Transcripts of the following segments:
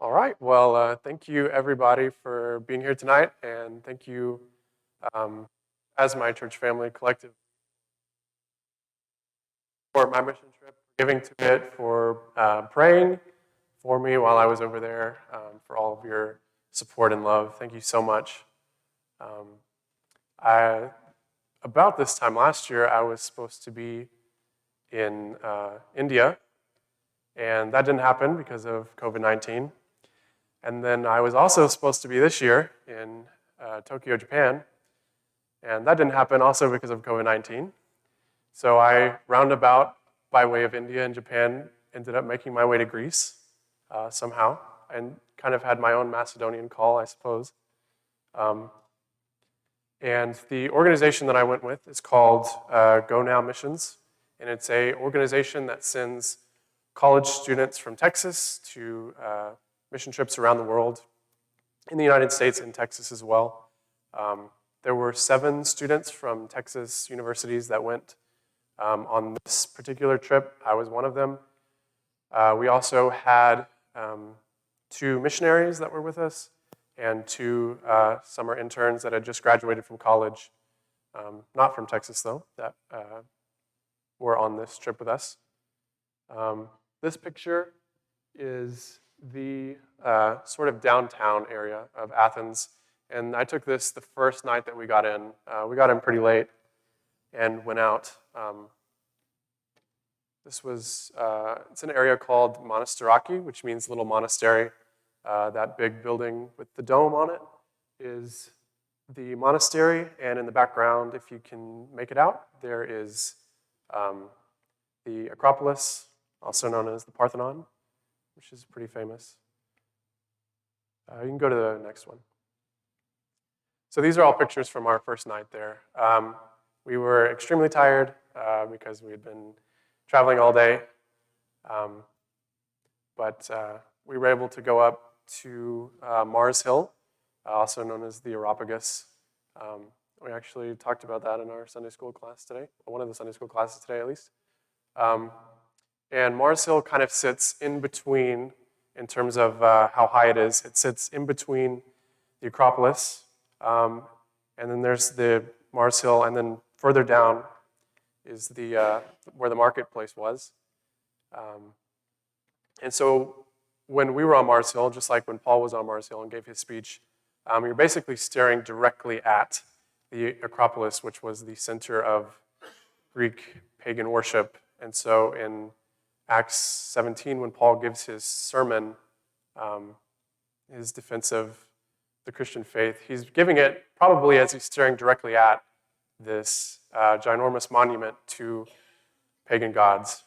All right. Well, thank you everybody for being here tonight, and thank you, um, as my church family collective, for my mission trip, for giving to it, for praying for me while I was over there, for all of your support and love. Thank you so much. Um, I About this time last year, I was supposed to be in India, and that didn't happen because of COVID-19. And then I was also supposed to be this year in Tokyo, Japan, and that didn't happen also because of COVID-19. So I, roundabout by way of India and Japan, ended up making my way to Greece somehow, and kind of had my own Macedonian call, I suppose. Um, and the organization that I went with is called Go Now Missions, and it's a organization that sends college students from Texas to mission trips around the world, in the United States and Texas as well. There were 7 students from Texas universities that went on this particular trip. I was one of them. We also had 2 missionaries that were with us and 2 summer interns that had just graduated from college, not from Texas though, that were on this trip with us. This picture is the sort of downtown area of Athens, and I took this the first night that we got in. We got in pretty late and went out. It's an area called Monastiraki, which means little monastery. That big building with the dome on it is the monastery, and in the background, if you can make it out, there is the Acropolis, also known as the Parthenon, which is pretty famous. You can go to the next one. So these are all pictures from our first night there. We were extremely tired because we had been traveling all day, but we were able to go up to Mars Hill, also known as the Aeropagus. We actually talked about that in our Sunday school class today, or one of the Sunday school classes today at least. And Mars Hill kind of sits in between, in terms of how high it is. It sits in between the Acropolis, and then there's the Mars Hill, and then further down is the where the marketplace was. And so when we were on Mars Hill, just like when Paul was on Mars Hill and gave his speech, you're basically staring directly at the Acropolis, which was the center of Greek pagan worship. And so in Acts 17, when Paul gives his sermon, his defense of the Christian faith, he's giving it probably as he's staring directly at this ginormous monument to pagan gods,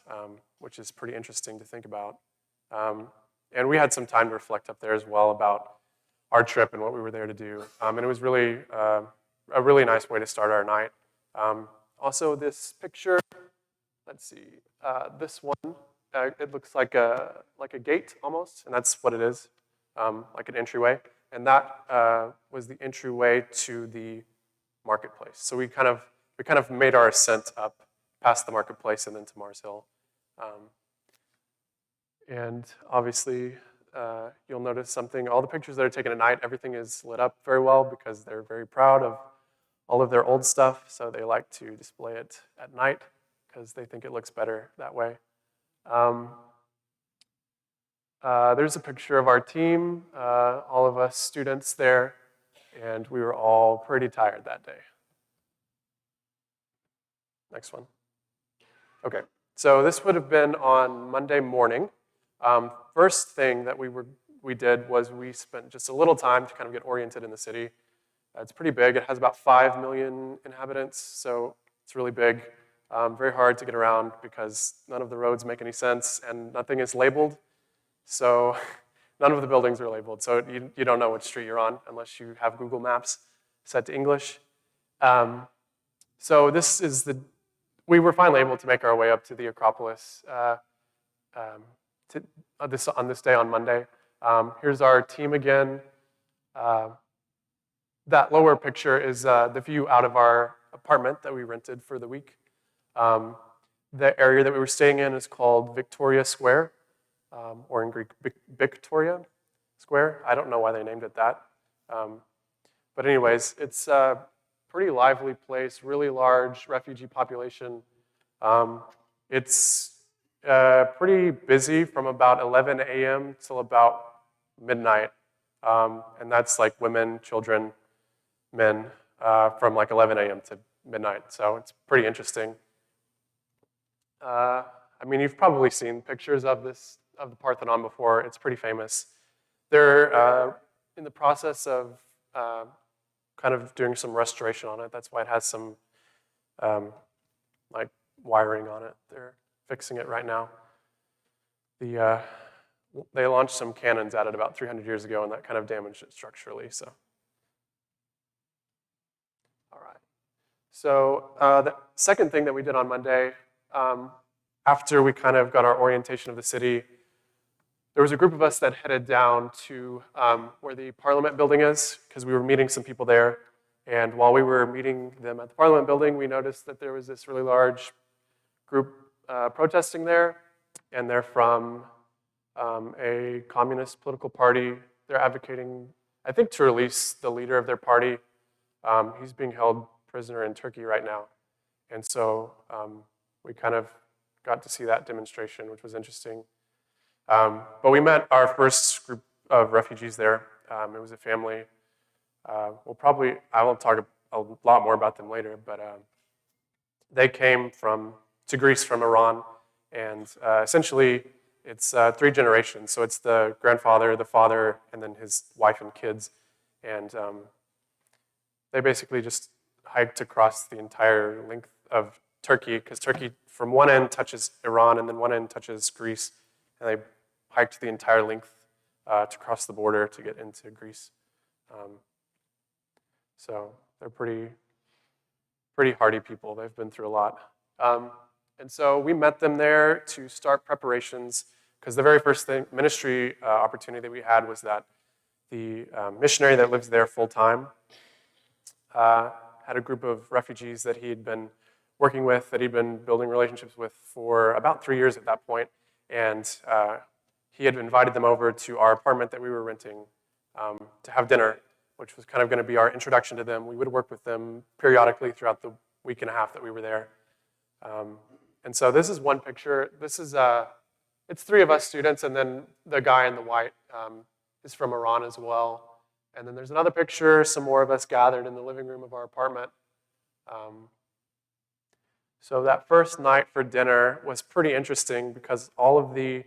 which is pretty interesting to think about. And we had some time to reflect up there as well about our trip and what we were there to do. And it was really a really nice way to start our night. Also, this picture, let's see, this one, it looks like a gate almost, and that's what it is, like an entryway. And that was the entryway to the marketplace. So we kind of made our ascent up past the marketplace and then to Mars Hill. And obviously, you'll notice something. All the pictures that are taken at night, everything is lit up very well because they're very proud of all of their old stuff, so they like to display it at night because they think it looks better that way. There's a picture of our team, all of us students there, and we were all pretty tired that day. Next one. Okay, so this would have been on Monday morning. First thing that we did was we spent just a little time to kind of get oriented in the city. It's pretty big. It has about 5 million inhabitants, so it's really big. Very hard to get around because none of the roads make any sense and nothing is labeled. So none of the buildings are labeled, so you don't know which street you're on unless you have Google Maps set to English. So we were finally able to make our way up to the Acropolis on this day on Monday. Here's our team again. That lower picture is the view out of our apartment that we rented for the week. The area that we were staying in is called Victoria Square, or in Greek, Victoria. Square. I don't know why they named it that. But anyways, it's a pretty lively place, really large refugee population. It's pretty busy from about 11 a.m. till about midnight. And that's like women, children, men, from like 11 a.m. to midnight. So it's pretty interesting. I mean, you've probably seen pictures of the Parthenon before. It's pretty famous. They're in the process of kind of doing some restoration on it. That's why it has some like wiring on it. They're fixing it right now. They launched some cannons at it about 300 years ago, and that kind of damaged it structurally. So, all right. So the second thing that we did on Monday, after we kind of got our orientation of the city, there was a group of us that headed down to where the Parliament building is, because we were meeting some people there. And while we were meeting them at the Parliament building, we noticed that there was this really large group protesting there, and they're from a communist political party. They're advocating, I think, to release the leader of their party. He's being held prisoner in Turkey right now. And so we kind of got to see that demonstration, which was interesting. But we met our first group of refugees there. It was a family. I will talk a lot more about them later, but they came to Greece from Iran, and essentially it's 3 generations. So it's the grandfather, the father, and then his wife and kids. And they basically just hiked across the entire length of Turkey, because Turkey from one end touches Iran and then one end touches Greece, and they hiked the entire length to cross the border to get into Greece. So they're pretty hardy people. They've been through a lot. And so we met them there to start preparations, because the very first ministry opportunity that we had was that the missionary that lives there full-time had a group of refugees that he had been working with, that he'd been building relationships with for about 3 years at that point. And he had invited them over to our apartment that we were renting to have dinner, which was kind of going to be our introduction to them. We would work with them periodically throughout the week and a half that we were there. And so this is one picture. This is, it's 3 of us students, and then the guy in the white is from Iran as well. And then there's another picture, some more of us gathered in the living room of our apartment. So that first night for dinner was pretty interesting, because all of the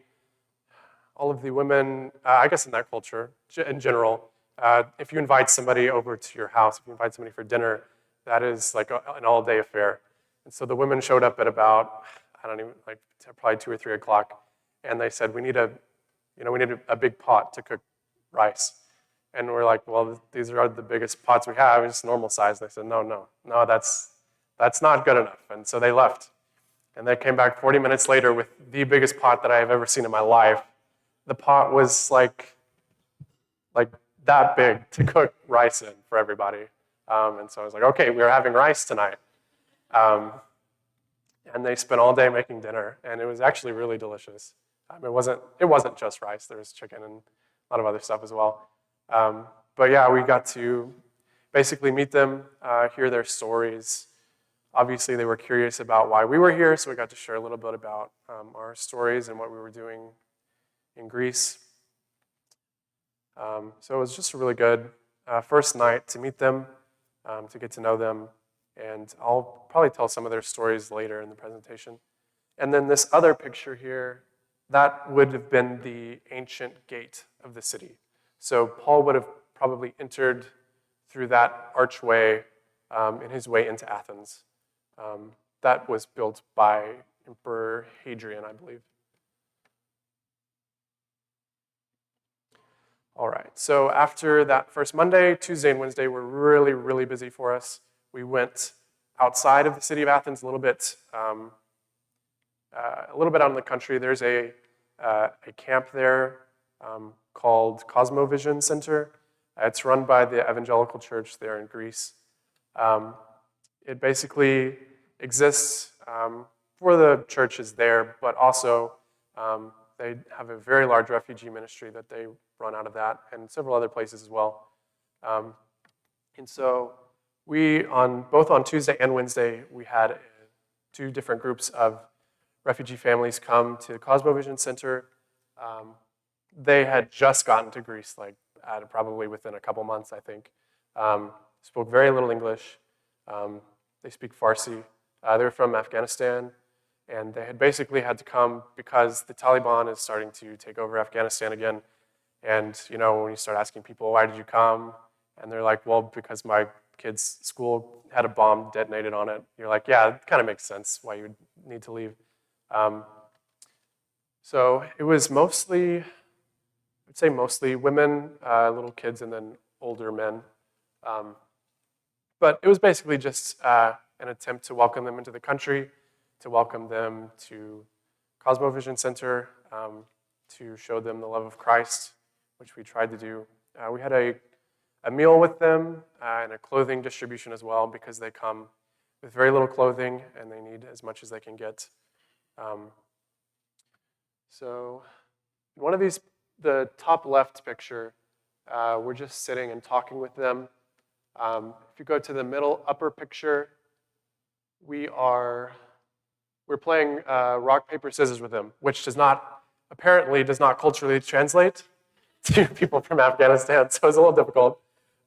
women, I guess in that culture, in general, if you invite somebody over to your house, if you invite somebody for dinner, that is like an all-day affair. And so the women showed up at about, probably 2 or 3 o'clock, and they said, we need a big pot to cook rice. And we're like, well, these are the biggest pots we have, it's normal size. And they said, no, that's not good enough. And so they left. And they came back 40 minutes later with the biggest pot that I have ever seen in my life. The pot was like that big to cook rice in for everybody. And so I was like, okay, we're having rice tonight. And they spent all day making dinner, and it was actually really delicious. It wasn't just rice. There was chicken and a lot of other stuff as well. But yeah, we got to basically meet them, hear their stories. Obviously, they were curious about why we were here, so we got to share a little bit about our stories and what we were doing in Greece. So it was just a really good first night to meet them, to get to know them, and I'll probably tell some of their stories later in the presentation. And then this other picture here, that would have been the ancient gate of the city. So Paul would have probably entered through that archway in his way into Athens. That was built by Emperor Hadrian, I believe. All right, so after that first Monday, Tuesday and Wednesday were really, really busy for us. We went outside of the city of Athens a little bit out in the country. There's a camp there called Cosmovision Center. It's run by the Evangelical Church there in Greece. It basically exists for the churches there, but also they have a very large refugee ministry that they run out of that, and several other places as well. And so we, both on Tuesday and Wednesday, we had two different groups of refugee families come to the Cosmovision Center. They had just gotten to Greece, like probably within a couple months, I think. Spoke very little English. They speak Farsi. They were from Afghanistan, and they had basically had to come because the Taliban is starting to take over Afghanistan again. And when you start asking people, why did you come? And they're like, well, because my kid's school had a bomb detonated on it. You're like, yeah, it kind of makes sense why you would need to leave. So it was mostly, I'd say mostly women, little kids, and then older men. But it was basically just an attempt to welcome them into the country, to welcome them to Cosmovision Center, to show them the love of Christ, which we tried to do. We had a meal with them and a clothing distribution as well, because they come with very little clothing and they need as much as they can get. So one of these, the top left picture, we're just sitting and talking with them. If you go to the middle upper picture, we're playing rock, paper, scissors with them, which apparently does not culturally translate to people from Afghanistan, so it's a little difficult.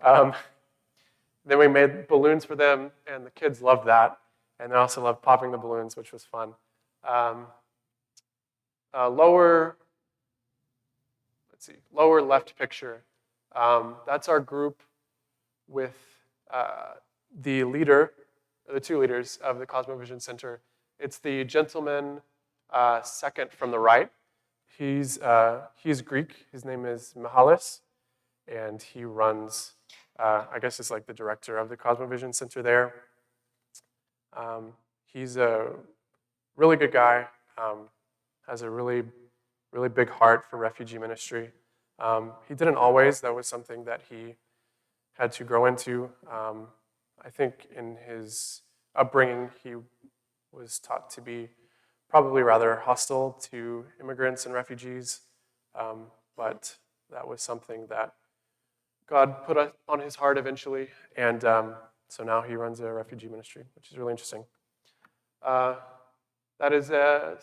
Then we made balloons for them, and the kids loved that, and they also loved popping the balloons, which was fun. Lower left picture, that's our group with the two leaders of the Cosmovision Center. It's the gentleman second from the right. He's Greek. His name is Mihalis, and he runs, I guess it's like the director of the Cosmovision Center there. He's a really good guy, has a really, really big heart for refugee ministry. He didn't always. That was something that he had to grow into. I think in his upbringing, he was taught to be probably rather hostile to immigrants and refugees, but that was something that God put on his heart eventually, and so now he runs a refugee ministry, which is really interesting. That is a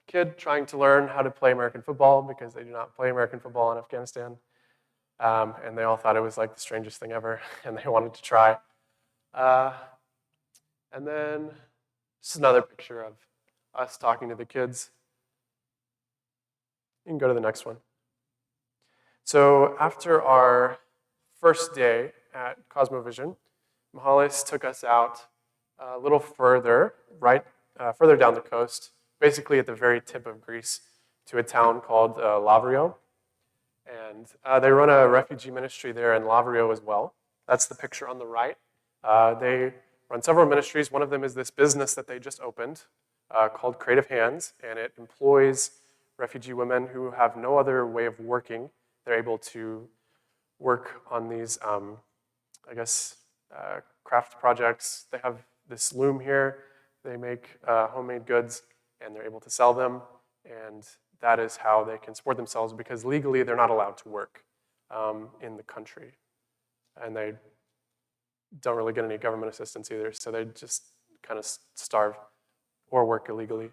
kid trying to learn how to play American football, because they do not play American football in Afghanistan, and they all thought it was like the strangest thing ever, and they wanted to try. And then this is another picture of us talking to the kids. You can go to the next one. So after our first day at Cosmovision, Mihalis took us out a little further, further down the coast, basically at the very tip of Greece, to a town called Lavrio. And they run a refugee ministry there in Lavrio as well. That's the picture on the right. They run several ministries. One of them is this business that they just opened called Creative Hands, and it employs refugee women who have no other way of working. They're able to work on these, craft projects. They have this loom here. They make homemade goods, and they're able to sell them, and that is how they can support themselves, because legally they're not allowed to work in the country, and they don't really get any government assistance either, so they just kind of starve or work illegally.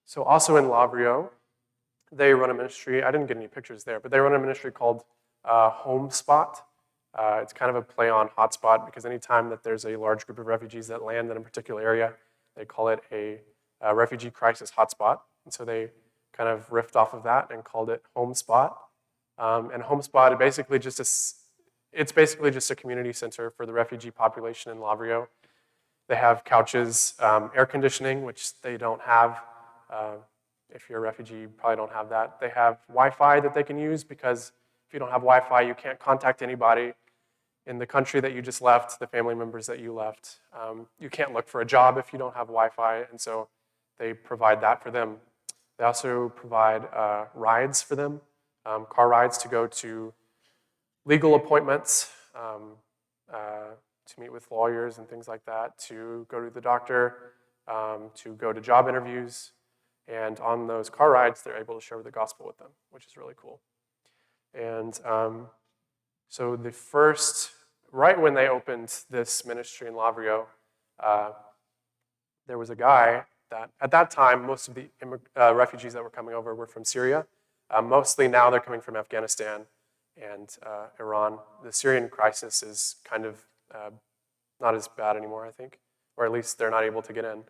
So also in Lavrio, they run a ministry. I didn't get any pictures there, but they run a ministry called Home Spot. It's kind of a play on hotspot, because anytime that there's a large group of refugees that land in a particular area, they call it a refugee crisis hotspot. And so they kind of riffed off of that and called it Home Spot. And Home Spot is basically it's basically just a community center for the refugee population in Lavrio. They have couches, air conditioning, which they don't have. If you're a refugee, you probably don't have that. They have Wi-Fi that they can use, because if you don't have Wi-Fi, you can't contact anybody in the country that you just left, the family members that you left. You can't look for a job if you don't have Wi-Fi, and so they provide that for them. They also provide rides for them, car rides to go to legal appointments, to meet with lawyers and things like that, to go to the doctor, to go to job interviews. And on those car rides, they're able to share the gospel with them, which is really cool. And so right when they opened this ministry in Lavrio, there was a guy that, at that time, most of the refugees that were coming over were from Syria. Mostly now they're coming from Afghanistan and Iran. The Syrian crisis is kind of not as bad anymore, I think, or at least they're not able to get in.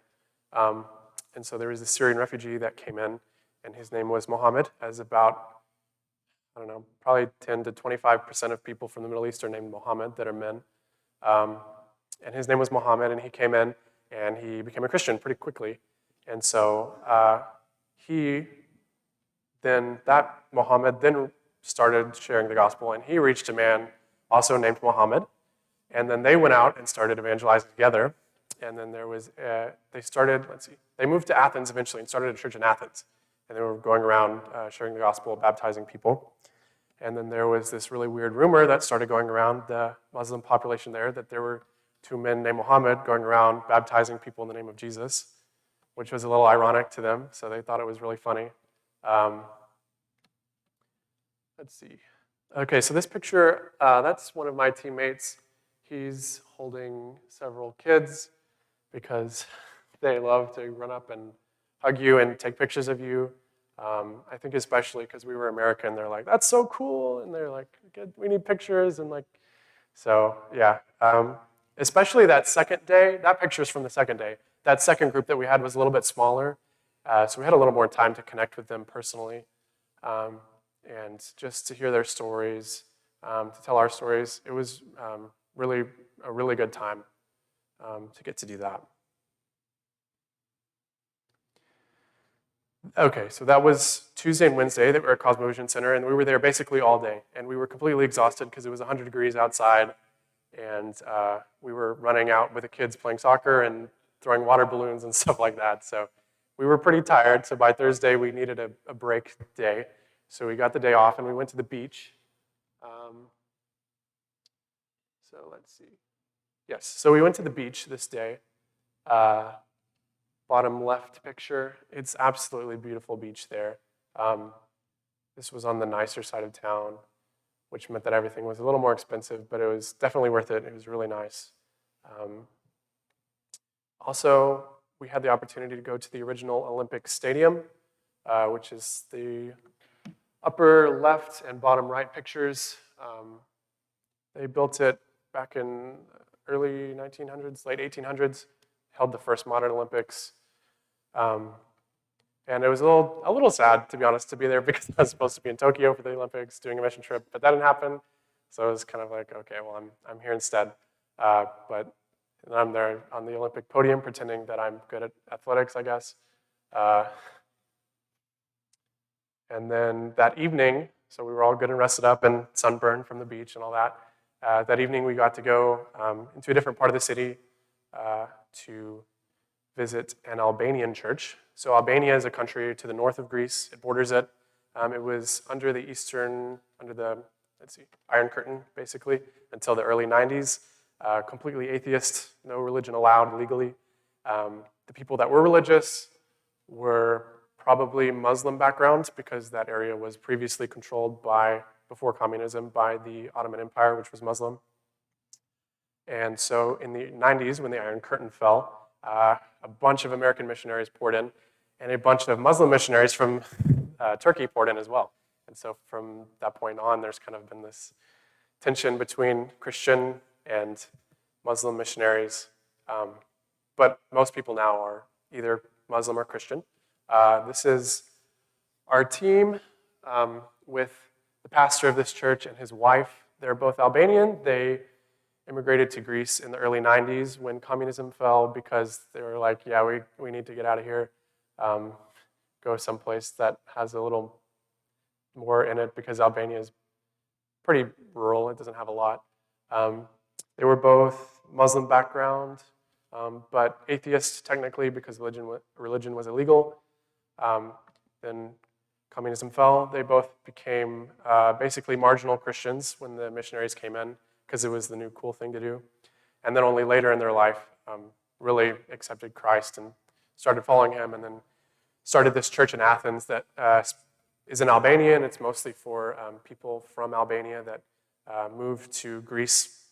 And so there was a Syrian refugee that came in, and his name was Mohammed, as about, I don't know, probably 10 to 25% of people from the Middle East are named Mohammed that are men. And his name was Mohammed, and he came in, and he became a Christian pretty quickly. And so Mohammed then started sharing the gospel, and he reached a man also named Mohammed. And then they went out and started evangelizing together. And then they moved to Athens eventually and started a church in Athens. And they were going around sharing the gospel, baptizing people. And then there was this really weird rumor that started going around the Muslim population there that there were two men named Muhammad going around baptizing people in the name of Jesus, which was a little ironic to them, so they thought it was really funny. Let's see. Okay, so this picture, that's one of my teammates. He's holding several kids because they love to run up and hug you and take pictures of you. I think especially because we were American, they're like, that's so cool, and they're like, we need pictures, and like, so yeah. Especially that second day, that picture's from the second day. That second group that we had was a little bit smaller, so we had a little more time to connect with them personally, and just to hear their stories, to tell our stories. It was really a really good time to get to do that. Okay, so that was Tuesday and Wednesday that we were at Cosmovision Center, and we were there basically all day. And we were completely exhausted because it was 100 degrees outside, and we were running out with the kids playing soccer and throwing water balloons and stuff like that. So we were pretty tired, so by Thursday we needed a break day. So we got the day off, and we went to the beach. So let's see. Yes, so we went to the beach this day. Bottom left picture, it's absolutely beautiful beach there. This was on the nicer side of town, which meant that everything was a little more expensive, but it was definitely worth it. It was really nice. Also, we had the opportunity to go to the original Olympic Stadium, which is the upper left and bottom right pictures. They built it back in early 1900s, late 1800s, held the first modern Olympics. And it was a little sad, to be honest, to be there because I was supposed to be in Tokyo for the Olympics doing a mission trip, but that didn't happen. So it was kind of like, okay, well, I'm here instead. But I'm there on the Olympic podium pretending that I'm good at athletics, I guess. And then that evening, so we were all good and rested up and sunburned from the beach and all that. That evening we got to go into a different part of the city to visit an Albanian church. So Albania is a country to the north of Greece. It borders it. It was under the Iron Curtain, basically, until the early 90s. Completely atheist, no religion allowed legally. The people that were religious were probably Muslim background because that area was previously controlled before communism, by the Ottoman Empire, which was Muslim. And so in the 90s, when the Iron Curtain fell, a bunch of American missionaries poured in, and a bunch of Muslim missionaries from Turkey poured in as well. And so from that point on, there's kind of been this tension between Christian and Muslim missionaries. But most people now are either Muslim or Christian. This is our team with the pastor of this church and his wife. They're both Albanian. They immigrated to Greece in the early 90s when communism fell because they were like, yeah, we need to get out of here, go someplace that has a little more in it because Albania is pretty rural. It doesn't have a lot. They were both Muslim background, but atheists technically because religion was illegal. Then communism fell. They both became basically marginal Christians when the missionaries came in, because it was the new cool thing to do. And then only later in their life really accepted Christ and started following him and then started this church in Athens that is in Albanian. It's mostly for people from Albania that moved to Greece.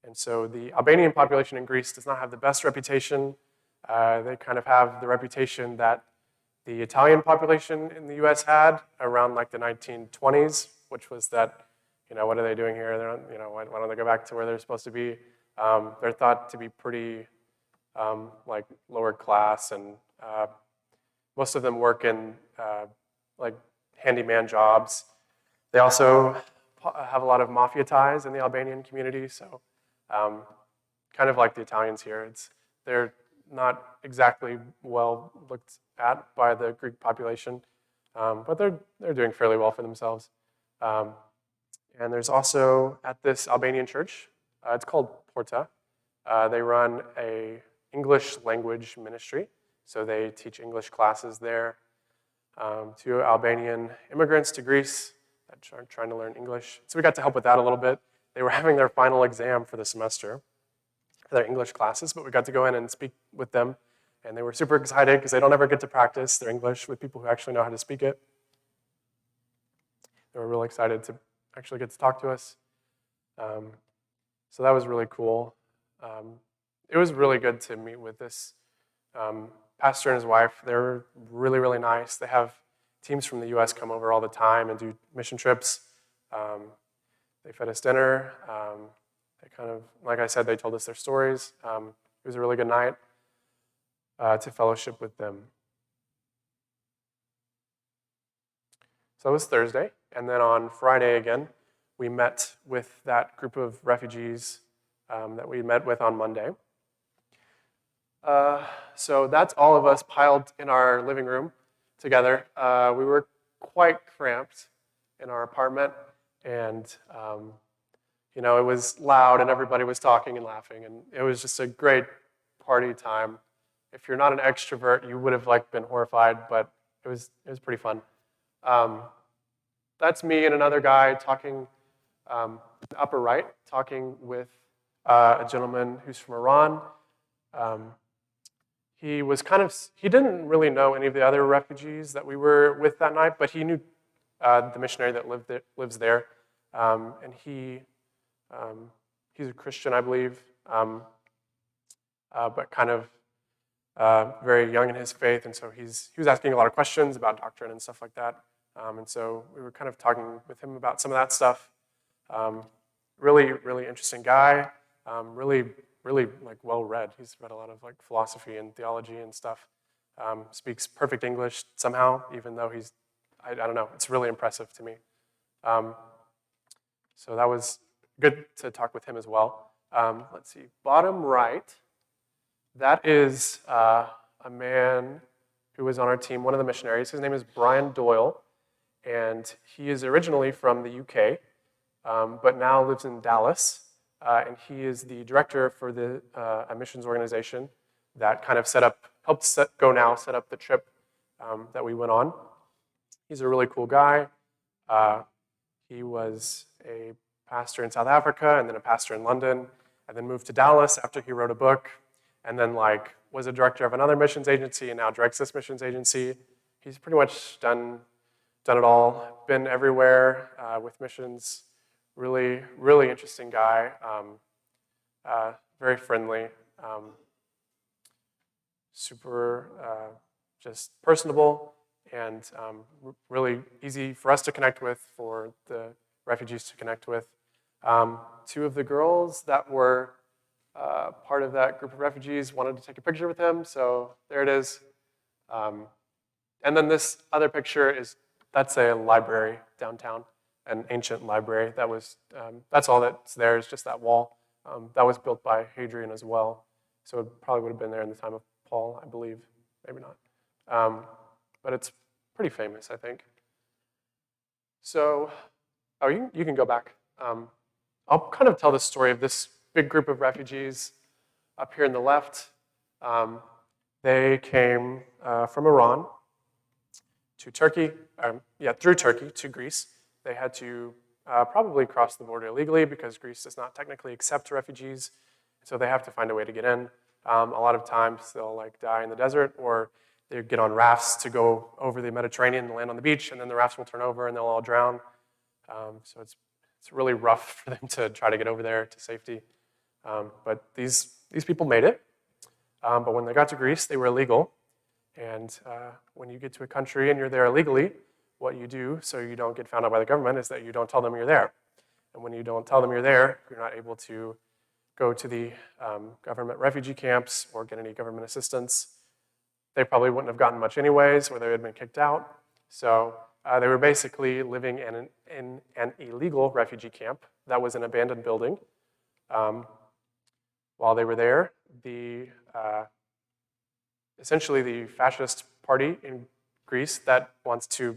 And so the Albanian population in Greece does not have the best reputation. They kind of have the reputation that the Italian population in the U.S. had around like the 1920s, which was that, what are they doing here? They're not, why don't they go back to where they're supposed to be? They're thought to be pretty like lower class, and most of them work in like handyman jobs. They also have a lot of mafia ties in the Albanian community, so kind of like the Italians here. They're not exactly well looked at by the Greek population, but they're doing fairly well for themselves. And there's also, at this Albanian church, it's called Porta, they run a English language ministry, so they teach English classes there to Albanian immigrants to Greece that are trying to learn English. So we got to help with that a little bit. They were having their final exam for the semester for their English classes, but we got to go in and speak with them, and they were super excited because they don't ever get to practice their English with people who actually know how to speak it. They were really excited to actually get to talk to us. So that was really cool. It was really good to meet with this pastor and his wife. They're really, really nice. They have teams from the U.S. come over all the time and do mission trips. They fed us dinner. They kind of, like I said, they told us their stories. It was a really good night to fellowship with them. So that was Thursday. And then on Friday again, we met with that group of refugees that we met with on Monday. So that's all of us piled in our living room together. We were quite cramped in our apartment, and it was loud, and everybody was talking and laughing, and it was just a great party time. If you're not an extrovert, you would have been horrified, but it was pretty fun. That's me and another guy talking, the upper right, talking with a gentleman who's from Iran. He didn't really know any of the other refugees that we were with that night, but he knew the missionary that lives there, and he's a Christian, I believe, but kind of very young in his faith, and so he was asking a lot of questions about doctrine and stuff like that. And so we were kind of talking with him about some of that stuff. Really, really interesting guy. Really well-read. He's read a lot of philosophy and theology and stuff. Speaks perfect English somehow, even though I don't know, it's really impressive to me. So that was good to talk with him as well. Let's see, bottom right, that is a man who was on our team, one of the missionaries. His name is Brian Doyle, and he is originally from the UK, but now lives in Dallas. And he is the director for a missions organization that kind of set up the trip that we went on. He's a really cool guy. He was a pastor in South Africa, and then a pastor in London, and then moved to Dallas after he wrote a book, and then was a director of another missions agency, and now directs this missions agency. He's pretty much done it all, been everywhere with missions. Really, really interesting guy, very friendly, super just personable, and really easy for us to connect with, for the refugees to connect with. Two of the girls that were part of that group of refugees wanted to take a picture with him, so there it is. And then this other picture that's a library downtown. An ancient library that's all that's there is just that wall. That was built by Hadrian as well, so it probably would have been there in the time of Paul, I believe. Maybe not. But it's pretty famous, I think. So, you can go back. I'll kind of tell the story of this big group of refugees up here on the left. They came from Iran to Turkey, through Turkey to Greece. They had to probably cross the border illegally because Greece does not technically accept refugees, so they have to find a way to get in. A lot of times they'll die in the desert, or they get on rafts to go over the Mediterranean and land on the beach, and then the rafts will turn over and they'll all drown. So it's really rough for them to try to get over there to safety. But these people made it. But when they got to Greece, they were illegal. And when you get to a country and you're there illegally, what you do so you don't get found out by the government is that you don't tell them you're there. And when you don't tell them you're there, you're not able to go to the government refugee camps or get any government assistance. They probably wouldn't have gotten much anyways, or they would have been kicked out. So they were basically living in an illegal refugee camp that was an abandoned building. While they were there, essentially the fascist party in Greece that wants to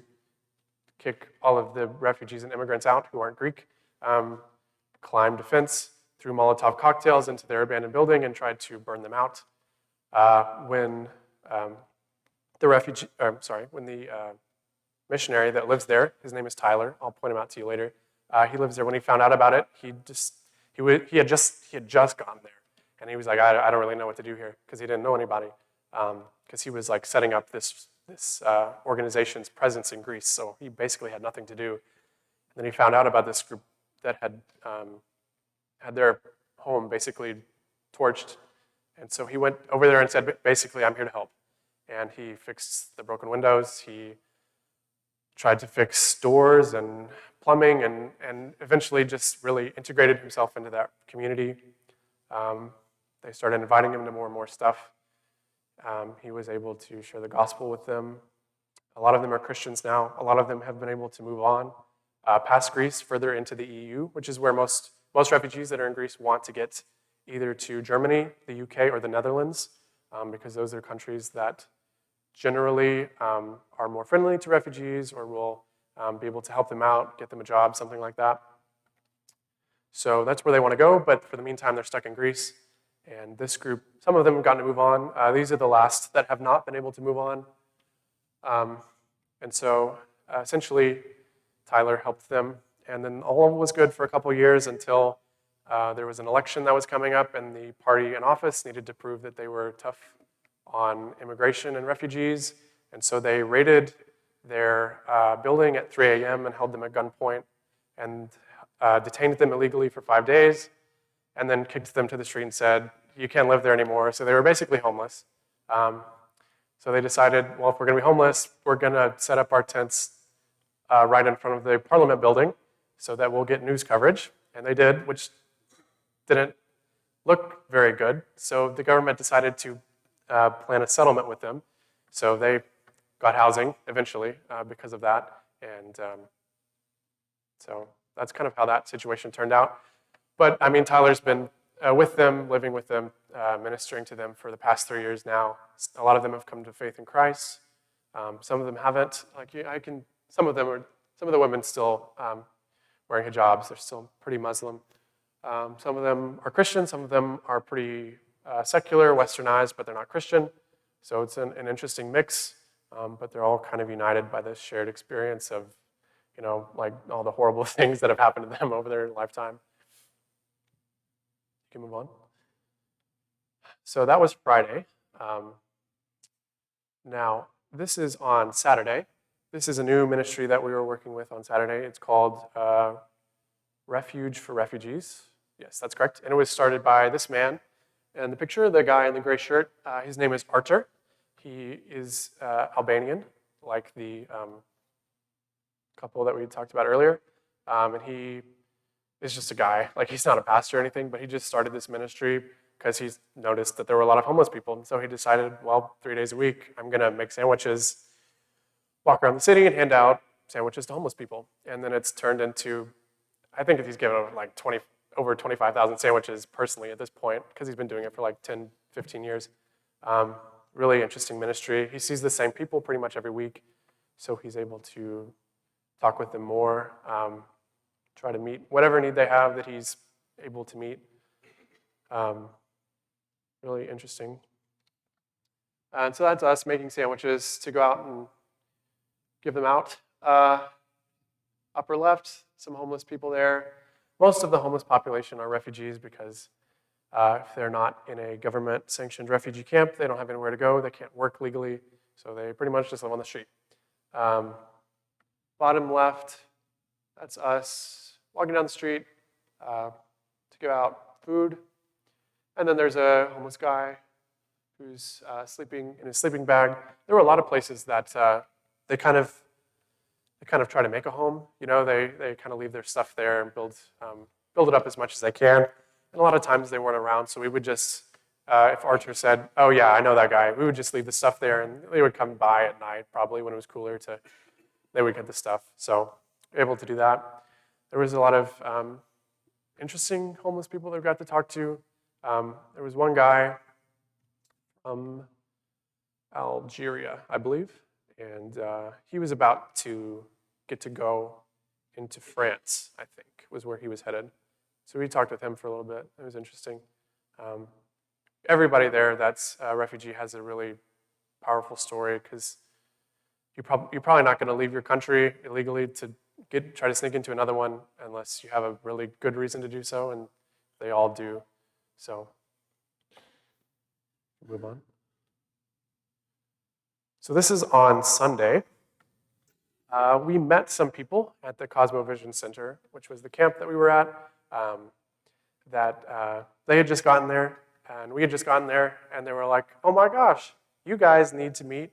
kick all of the refugees and immigrants out who aren't Greek, climbed a fence, threw Molotov cocktails into their abandoned building and tried to burn them out. When the missionary that lives there, his name is Tyler, I'll point him out to you later. He lives there. When he found out about it, he had just gone there, and he was like, I don't really know what to do here, because he didn't know anybody, because he was like setting up this organization's presence in Greece, so he basically had nothing to do. And then he found out about this group that had their home basically torched, and so he went over there and said, basically, I'm here to help. And he fixed the broken windows. He tried to fix doors and plumbing, and eventually just really integrated himself into that community. They started inviting him to more and more stuff. He was able to share the gospel with them. A lot of them are Christians now. A lot of them have been able to move on past Greece, further into the EU, which is where most refugees that are in Greece want to get either to Germany, the UK, or the Netherlands, because those are countries that generally are more friendly to refugees or will be able to help them out, get them a job, something like that. So that's where they want to go, but for the meantime, they're stuck in Greece. And this group, some of them have gotten to move on. These are the last that have not been able to move on. And so essentially, Tyler helped them. And then all was good for a couple years until there was an election that was coming up, and the party in office needed to prove that they were tough on immigration and refugees. And so they raided their building at 3 a.m. and held them at gunpoint and detained them illegally for 5 days, and then kicked them to the street and said, you can't live there anymore. So they were basically homeless. So they decided, well, if we're going to be homeless, we're going to set up our tents right in front of the Parliament building so that we'll get news coverage. And they did, which didn't look very good. So the government decided to plan a settlement with them. So they got housing eventually because of that. And so that's kind of how that situation turned out. But I mean, Tyler's been with them, living with them, ministering to them for the past 3 years now. A lot of them have come to faith in Christ. Some of them haven't. Some of the women still wearing hijabs. They're still pretty Muslim. Some of them are Christian. Some of them are pretty secular, westernized, but they're not Christian. So it's an interesting mix. But they're all kind of united by this shared experience of, like all the horrible things that have happened to them over their lifetime. You can move on. So that was Friday. Now, this is on Saturday. This is a new ministry that we were working with on Saturday. It's called Refuge for Refugees. Yes, that's correct. And it was started by this man. And the picture, the guy in the gray shirt, his name is Artur. He is Albanian, like the couple that we talked about earlier. And he is just a guy. Like, he's not a pastor or anything, but he just started this ministry because he's noticed that there were a lot of homeless people. And so he decided, well, 3 days a week, I'm going to make sandwiches, walk around the city and hand out sandwiches to homeless people. And then it's turned into, I think he's given like over 25,000 sandwiches personally at this point, because he's been doing it for like 10, 15 years. Really interesting ministry. He sees the same people pretty much every week, so he's able to talk with them more, try to meet whatever need they have that he's able to meet. Really interesting. And so that's us making sandwiches to go out and give them out. Upper left, some homeless people there. Most of the homeless population are refugees because if they're not in a government-sanctioned refugee camp, they don't have anywhere to go. They can't work legally. So they pretty much just live on the street. Bottom left, that's us walking down the street to give out food. And then there's a homeless guy who's sleeping in his sleeping bag. There were a lot of places that they kind of try to make a home. You know, they kind of leave their stuff there and build it up as much as they can. And a lot of times they weren't around, so we would just, if Archer said, "Oh yeah, I know that guy," we would just leave the stuff there, and they would come by at night, probably when it was cooler, they would get the stuff. So able to do that. There was a lot of interesting homeless people that we got to talk to. There was one guy from Algeria, I believe, and he was about to get to go into France, I think, was where he was headed. So we talked with him for a little bit. It was interesting. Everybody there that's a refugee has a really powerful story, because you're probably not going to leave your country illegally to try to sneak into another one unless you have a really good reason to do so, and they all do. So move on. So this is on Sunday. We met some people at the Cosmovision Center, which was the camp that we were at, that they had just gotten there, and we had just gotten there, and they were like, "Oh my gosh, you guys need to meet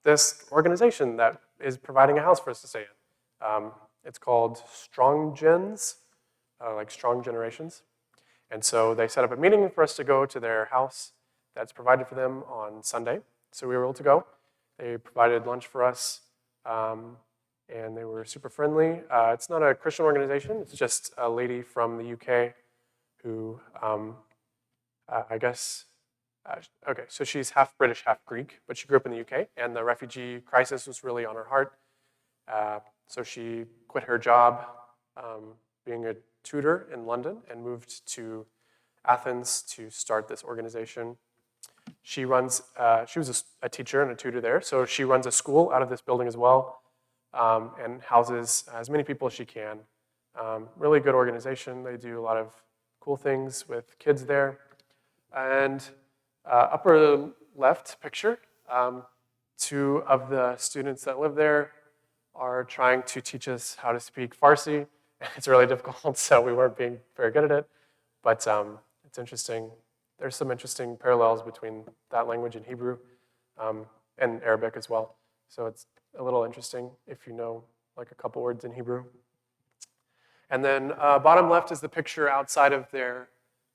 this organization that is providing a house for us to stay in." It's called Strong Gens, like Strong Generations. And so they set up a meeting for us to go to their house that's provided for them on Sunday. So we were able to go. They provided lunch for us, and they were super friendly. It's not a Christian organization. It's just a lady from the UK who, I guess, okay, so she's half British, half Greek, but she grew up in the UK, and the refugee crisis was really on her heart. So she quit her job being a tutor in London and moved to Athens to start this organization. She was a teacher and a tutor there, so she runs a school out of this building as well, and houses as many people as she can. Really good organization. They do a lot of cool things with kids there. And upper left picture, two of the students that live there are trying to teach us how to speak Farsi. It's really difficult, so we weren't being very good at it, but it's interesting. There's some interesting parallels between that language and Hebrew, and Arabic as well. So it's a little interesting if you know like a couple words in Hebrew. And then bottom left is the picture outside of their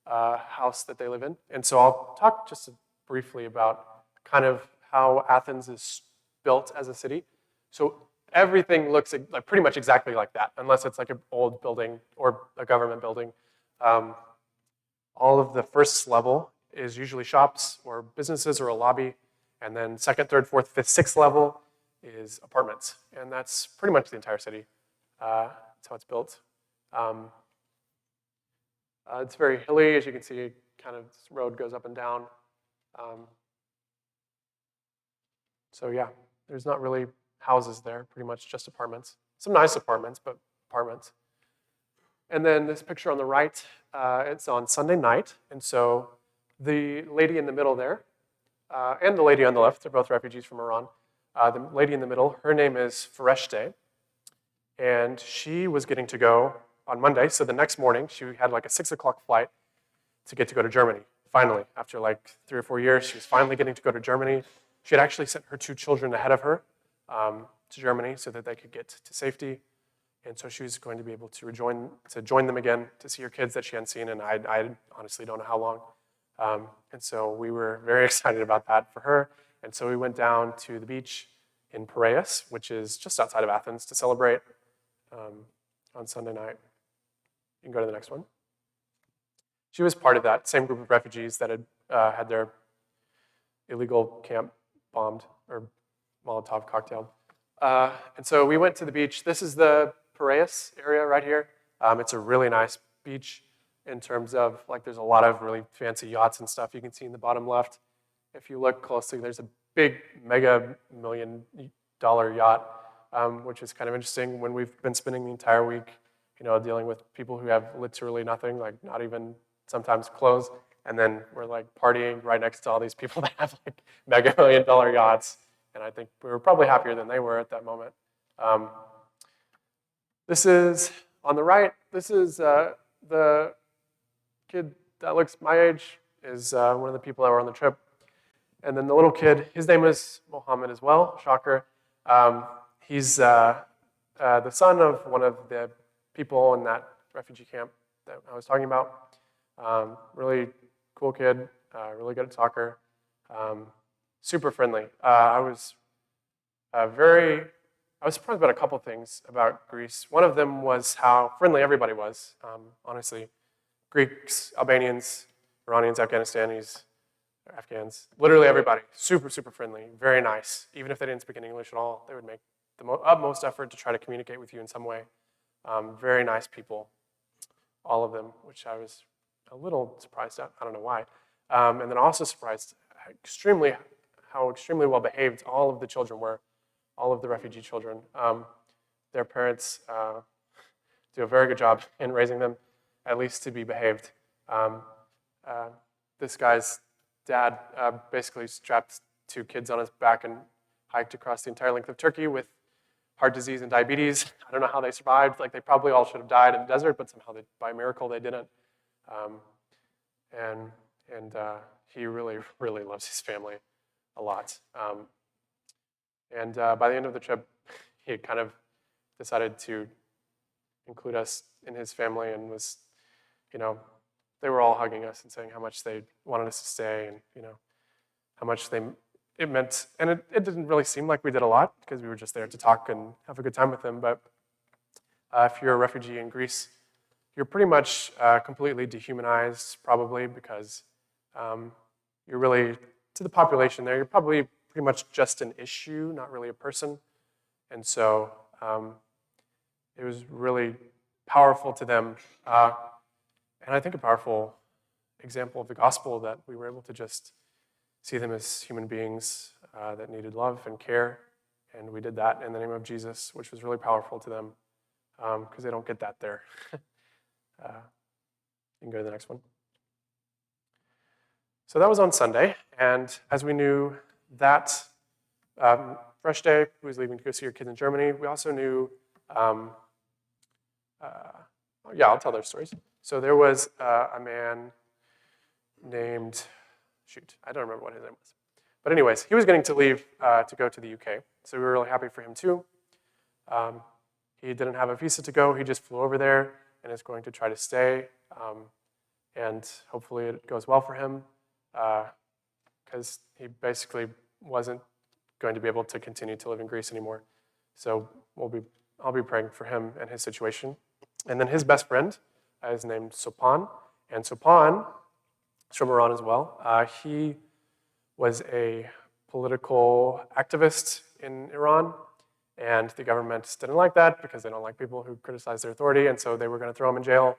house that they live in. And so I'll talk just briefly about kind of how Athens is built as a city. So everything looks like pretty much exactly like that, unless it's like an old building or a government building. All of the first level is usually shops or businesses or a lobby, and then second, third, fourth, fifth, sixth level is apartments, and that's pretty much the entire city. That's how it's built. It's very hilly, as you can see. Kind of this road goes up and down. So yeah, there's not really houses there, pretty much just apartments. Some nice apartments, but apartments. And then this picture on the right, it's on Sunday night. And so the lady in the middle there, and the lady on the left, they're both refugees from Iran. The lady in the middle, her name is Fereshte. And she was getting to go on Monday. So the next morning, she had like a 6 o'clock flight to get to go to Germany. Finally, after like 3 or 4 years, she was finally getting to go to Germany. She had actually sent her 2 children ahead of her to Germany so that they could get to safety. And so she was going to be able to join them again, to see her kids that she hadn't seen, and I honestly don't know how long. And so we were very excited about that for her. And so we went down to the beach in Piraeus, which is just outside of Athens, to celebrate on Sunday night. You can go to the next one. She was part of that same group of refugees that had had their illegal camp bombed, or Molotov cocktailed. And so we went to the beach. This is the Piraeus area right here. It's a really nice beach in terms of, like, there's a lot of really fancy yachts and stuff you can see in the bottom left. If you look closely, there's a big mega $1 million yacht, which is kind of interesting when we've been spending the entire week, dealing with people who have literally nothing, like not even sometimes clothes. And then we're like partying right next to all these people that have like mega $1 million yachts. And I think we were probably happier than they were at that moment. This is, on the right, this is the kid that looks my age, is one of the people that were on the trip. And then the little kid, his name is Mohammed as well, shocker. He's the son of one of the people in that refugee camp that I was talking about. Really cool kid, really good at soccer, super friendly. I was surprised about a couple things about Greece. One of them was how friendly everybody was, honestly. Greeks, Albanians, Iranians, Afghanistanis, Afghans, literally everybody, super, super friendly, very nice. Even if they didn't speak any English at all, they would make the utmost effort to try to communicate with you in some way. Very nice people, all of them, which I was a little surprised at. I don't know why. And then also surprised how extremely well behaved all of the children were, all of the refugee children. Their parents do a very good job in raising them, at least to be behaved. This guy's dad basically strapped 2 kids on his back and hiked across the entire length of Turkey with heart disease and diabetes. I don't know how they survived. Like, they probably all should have died in the desert, but somehow, by miracle, they didn't. And he really, really loves his family a lot. And by the end of the trip, he kind of decided to include us in his family and was, they were all hugging us and saying how much they wanted us to stay and, how much it meant. And it didn't really seem like we did a lot because we were just there to talk and have a good time with them. But if you're a refugee in Greece, you're pretty much completely dehumanized, probably, because you're really, to the population there, you're probably pretty much just an issue, not really a person. And so it was really powerful to them. And I think a powerful example of the gospel, that we were able to just see them as human beings that needed love and care. And we did that in the name of Jesus, which was really powerful to them because they don't get that there. You can go to the next one. So that was on Sunday. And as we knew that fresh day, who was leaving to go see your kids in Germany, we also knew, I'll tell their stories. So there was a man named, I don't remember what his name was. But anyways, he was getting to leave to go to the UK. So we were really happy for him too. He didn't have a visa to go. He just flew over there and is going to try to stay. And hopefully it goes well for him because he basically wasn't going to be able to continue to live in Greece anymore. So I'll be praying for him and his situation. And then his best friend is named Sopan. And Sopan is from Iran as well. He was a political activist in Iran, and the government didn't like that because they don't like people who criticize their authority, and so they were going to throw him in jail.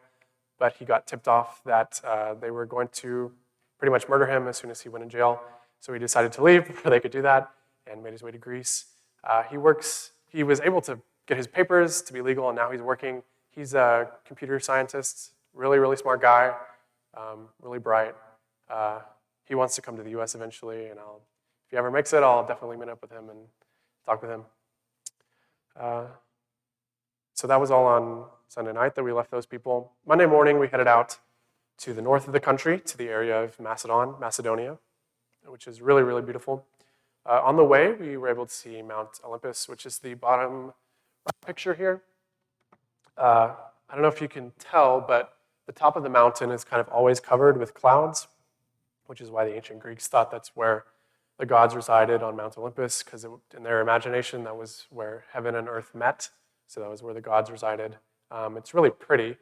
But he got tipped off that they were going to pretty much murder him as soon as he went in jail. So he decided to leave before they could do that and made his way to Greece. He was able to get his papers to be legal, and now he's working. He's a computer scientist, really, really smart guy, really bright. He wants to come to the US eventually, and if he ever makes it, I'll definitely meet up with him and talk with him. So that was all on Sunday night that we left those people. Monday morning, we headed out to the north of the country, to the area of Macedonia, which is really, really beautiful. On the way, we were able to see Mount Olympus, which is the bottom picture here. I don't know if you can tell, but the top of the mountain is kind of always covered with clouds, which is why the ancient Greeks thought that's where the gods resided on Mount Olympus, because in their imagination, that was where heaven and earth met. So that was where the gods resided. It's really pretty.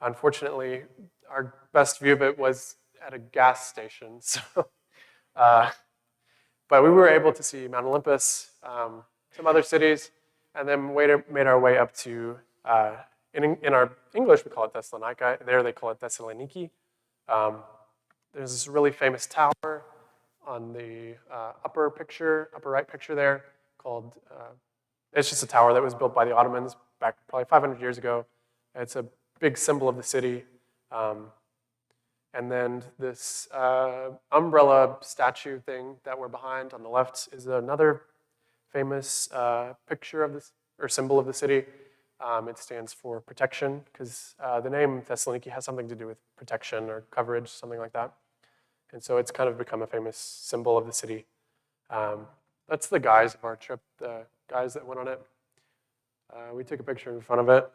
Unfortunately, our best view of it was at a gas station. So, but we were able to see Mount Olympus, some other cities, and then made our way up to, in our English, we call it Thessalonica. There they call it Thessaloniki. There's this really famous tower on the upper right picture there called, it's just a tower that was built by the Ottomans back probably 500 years ago. It's a big symbol of the city. And then this umbrella statue thing that we're behind on the left is another famous picture of this, or symbol of the city. It stands for protection, because the name Thessaloniki has something to do with protection or coverage, something like that. And so it's kind of become a famous symbol of the city. That's the guys of our trip, the guys that went on it. We took a picture in front of it.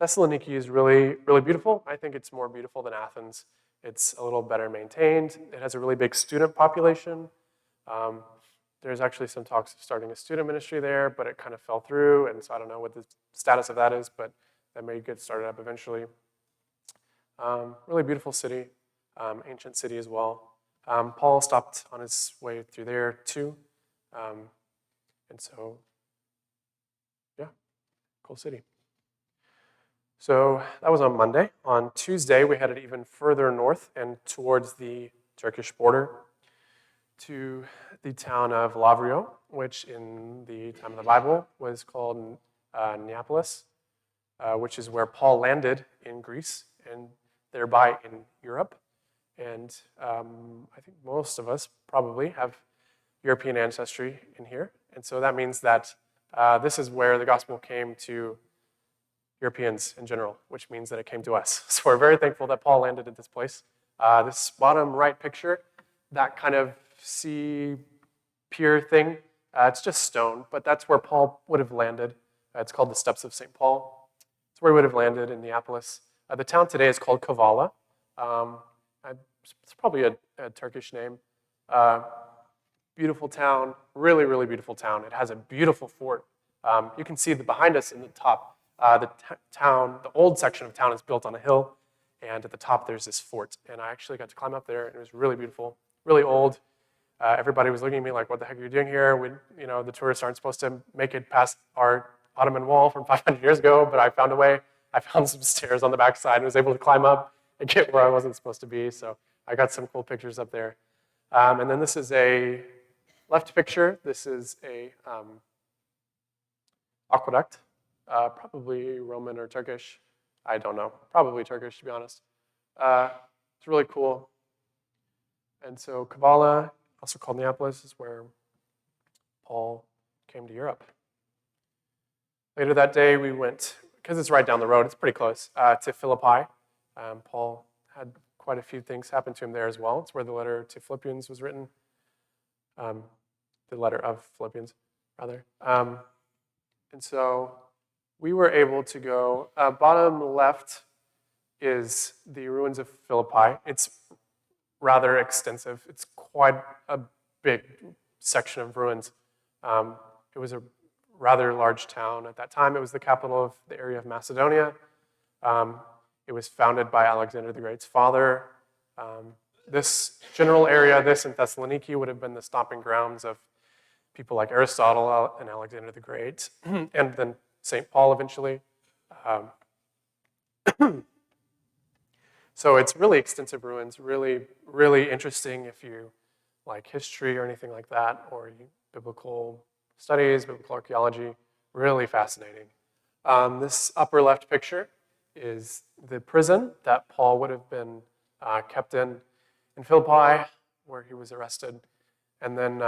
Thessaloniki is really, really beautiful. I think it's more beautiful than Athens. It's a little better maintained. It has a really big student population. There's actually some talks of starting a student ministry there, but it kind of fell through, and so I don't know what the status of that is, but that may get started up eventually. Really beautiful city, ancient city as well. Paul stopped on his way through there too, and so, yeah, cool city. So that was on Monday. On Tuesday, we headed even further north and towards the Turkish border to the town of Lavrio, which in the time of the Bible was called Neapolis, which is where Paul landed in Greece and thereby in Europe. And I think most of us probably have European ancestry in here. And so that means that this is where the gospel came to Europeans in general, which means that it came to us. So we're very thankful that Paul landed at this place. This bottom right picture, that kind of sea pier thing, it's just stone, but that's where Paul would have landed. It's called the Steps of St. Paul. It's where he would have landed in Neapolis. The town today is called Kavala. It's probably a Turkish name. Beautiful town, really, really beautiful town. It has a beautiful fort. You can see behind us in the top, the old section of town is built on a hill, and at the top there's this fort. And I actually got to climb up there, and it was really beautiful, really old. Everybody was looking at me like, what the heck are you doing here? The tourists aren't supposed to make it past our Ottoman wall from 500 years ago, but I found a way. I found some stairs on the backside and was able to climb up and get where I wasn't supposed to be. So I got some cool pictures up there. And then this is a left picture. This is a aqueduct, probably Roman or Turkish. I don't know. Probably Turkish, to be honest. It's really cool. And so Kavala, also called Neapolis, is where Paul came to Europe. Later that day, we went, because it's right down the road, it's pretty close, to Philippi. Paul had quite a few things happen to him there as well. It's where the letter to Philippians was written. The letter of Philippians, rather. And so we were able to go, bottom left is the ruins of Philippi. It's rather extensive. It's quite a big section of ruins. It was a rather large town at that time. It was the capital of the area of Macedonia. It was founded by Alexander the Great's father. This general area, this and Thessaloniki, would have been the stomping grounds of people like Aristotle and Alexander the Great, and then St. Paul eventually. So it's really extensive ruins, really, really interesting if you like history or anything like that, or biblical studies, biblical archaeology, really fascinating. This upper left picture is the prison that Paul would have been kept in Philippi, where he was arrested. And then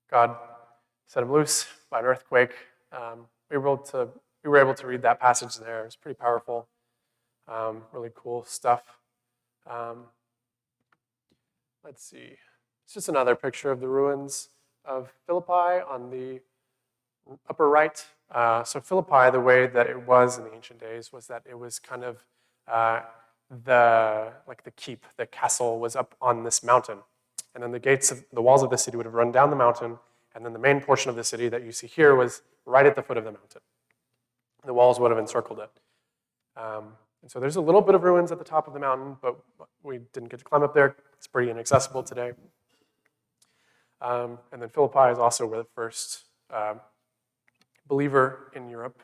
God set him loose by an earthquake. We were able to read that passage there. It was pretty powerful. Really cool stuff. Let's see. It's just another picture of the ruins of Philippi on the upper right. So Philippi, the way that it was in the ancient days was that it was kind of the keep, the castle was up on this mountain. And then the walls of the city would have run down the mountain, and then the main portion of the city that you see here was right at the foot of the mountain. The walls would have encircled it. And so there's a little bit of ruins at the top of the mountain, but we didn't get to climb up there. It's pretty inaccessible today. And then Philippi is also where the first believer in Europe,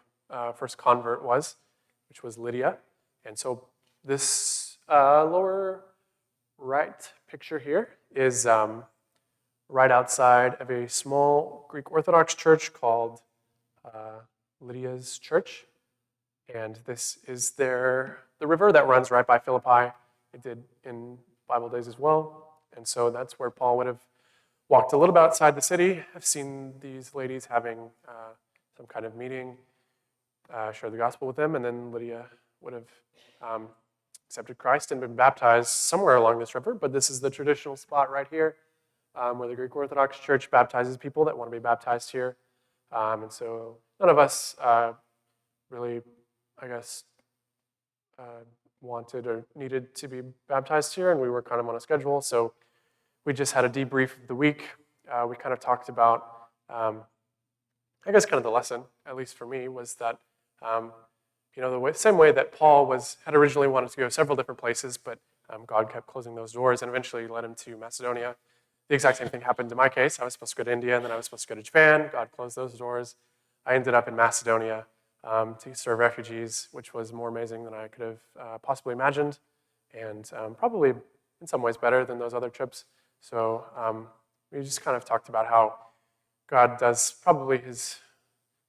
first convert was, which was Lydia. And so this lower right picture here is right outside of a small Greek Orthodox church called Lydia's Church. And this is the river that runs right by Philippi. It did in Bible days as well. And so that's where Paul would have walked a little bit outside the city. I've seen these ladies having some kind of meeting, shared the gospel with them, and then Lydia would have accepted Christ and been baptized somewhere along this river. But this is the traditional spot right here where the Greek Orthodox Church baptizes people that want to be baptized here. And so none of us really, I guess, wanted or needed to be baptized here, and we were kind of on a schedule, so we just had a debrief of the week. We kind of talked about, I guess kind of the lesson, at least for me, was that, the same way that Paul had originally wanted to go several different places, but God kept closing those doors and eventually led him to Macedonia. The exact same thing happened in my case. I was supposed to go to India, and then I was supposed to go to Japan. God closed those doors. I ended up in Macedonia to serve refugees, which was more amazing than I could have possibly imagined, and probably in some ways better than those other trips. So we just kind of talked about how God does probably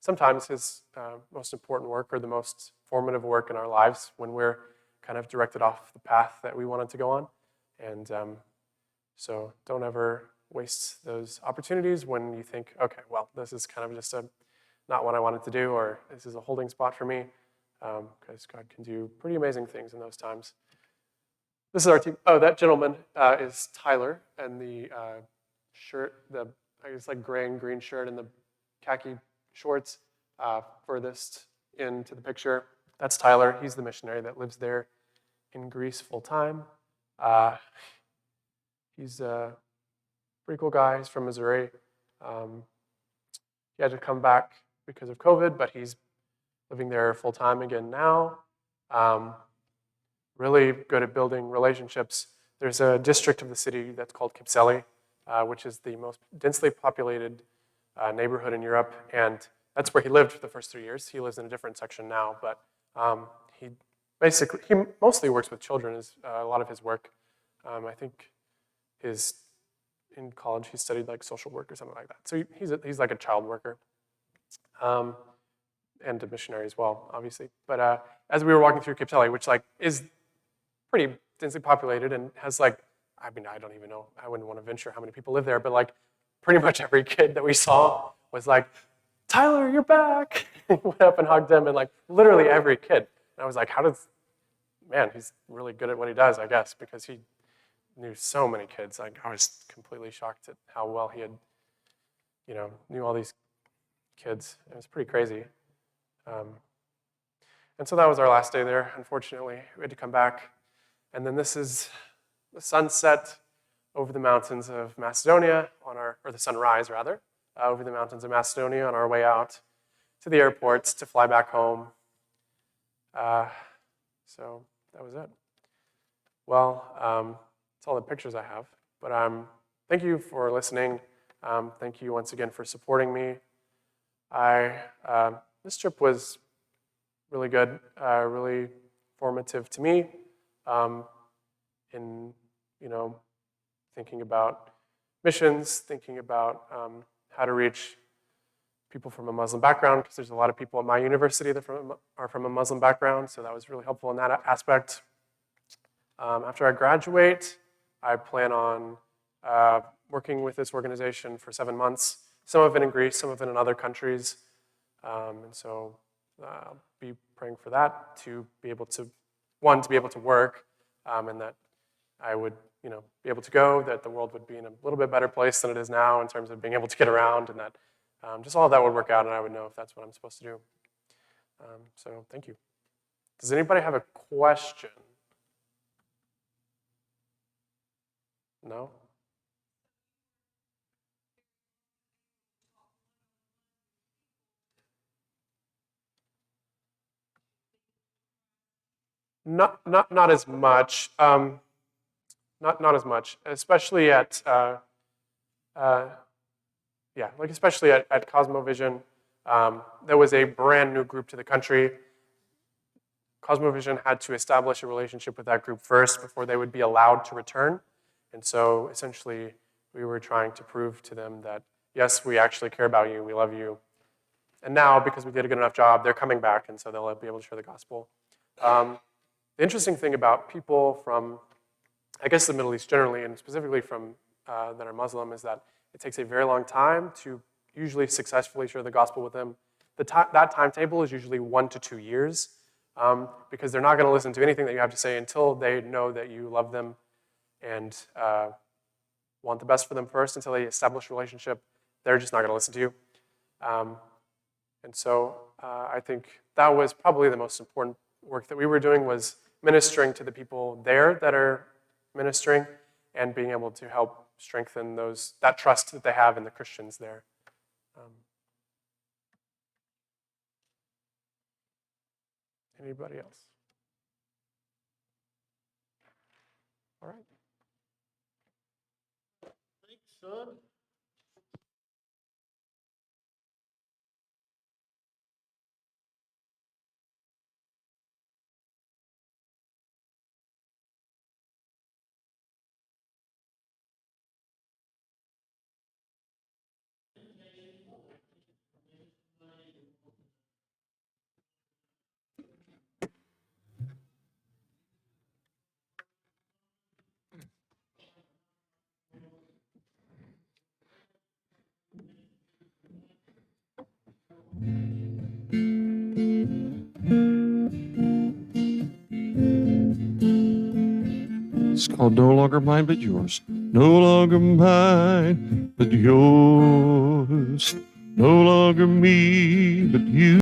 sometimes his most important work or the most formative work in our lives when we're kind of directed off the path that we wanted to go on. And so don't ever waste those opportunities when you think, okay, well, this is kind of just not what I wanted to do, or this is a holding spot for me, because God can do pretty amazing things in those times. This is our team. Oh, that gentleman is Tyler, and the shirt, I guess like gray and green shirt and the khaki shorts furthest into the picture. That's Tyler. He's the missionary that lives there in Greece full time. He's a pretty cool guy. He's from Missouri. He had to come back because of COVID, but he's living there full time again now. Really good at building relationships. There's a district of the city that's called Kypseli, which is the most densely populated neighborhood in Europe, and that's where he lived for the first 3 years. He lives in a different section now, but he mostly works with children. Is a lot of his work. I think in college he studied like social work or something like that. So he's like a child worker, and a missionary as well, obviously. But as we were walking through Kypseli, which is pretty densely populated and has I don't even know, I wouldn't want to venture how many people live there, but pretty much every kid that we saw was like, Tyler, you're back. Went up and hugged him, and literally every kid. And I was like, he's really good at what he does, I guess, because he knew so many kids. I was completely shocked at how well he had, knew all these kids. It was pretty crazy. And so that was our last day there, unfortunately. We had to come back. And then this is the sunset over the mountains of Macedonia, or the sunrise, rather, over the mountains of Macedonia on our way out to the airports to fly back home. So that was it. Well, that's all the pictures I have. But thank you for listening. Thank you once again for supporting me. This trip was really good, really formative to me in, thinking about missions, thinking about how to reach people from a Muslim background, because there's a lot of people at my university that are from a Muslim background, so that was really helpful in that aspect. After I graduate, I plan on working with this organization for 7 months, some of it in Greece, some of it in other countries. And so I'll be praying for that, to be able to work, and that I would, be able to go, that the world would be in a little bit better place than it is now in terms of being able to get around, and that just all of that would work out, and I would know if that's what I'm supposed to do. So thank you. Does anybody have a question? No? Not as much. Not as much, especially at especially at Cosmovision. There was a brand new group to the country. Cosmovision had to establish a relationship with that group first before they would be allowed to return. And so essentially we were trying to prove to them that, yes, we actually care about you, we love you, And now, because we did a good enough job, they're coming back, and so they'll be able to share the gospel. The interesting thing about people from, I guess, the Middle East generally, and specifically from that are Muslim, is that it takes a very long time to usually successfully share the gospel with them. That timetable is usually 1 to 2 years, because they're not going to listen to anything that you have to say until they know that you love them and want the best for them first. Until they establish a relationship, they're just not going to listen to you. And so I think that was probably the most important work that we were doing, was ministering to the people there that are ministering and being able to help strengthen that trust that they have in the Christians there. Anybody else? All right. Thanks, son. It's called No Longer Mine But Yours. No longer mine but yours. No longer me but you.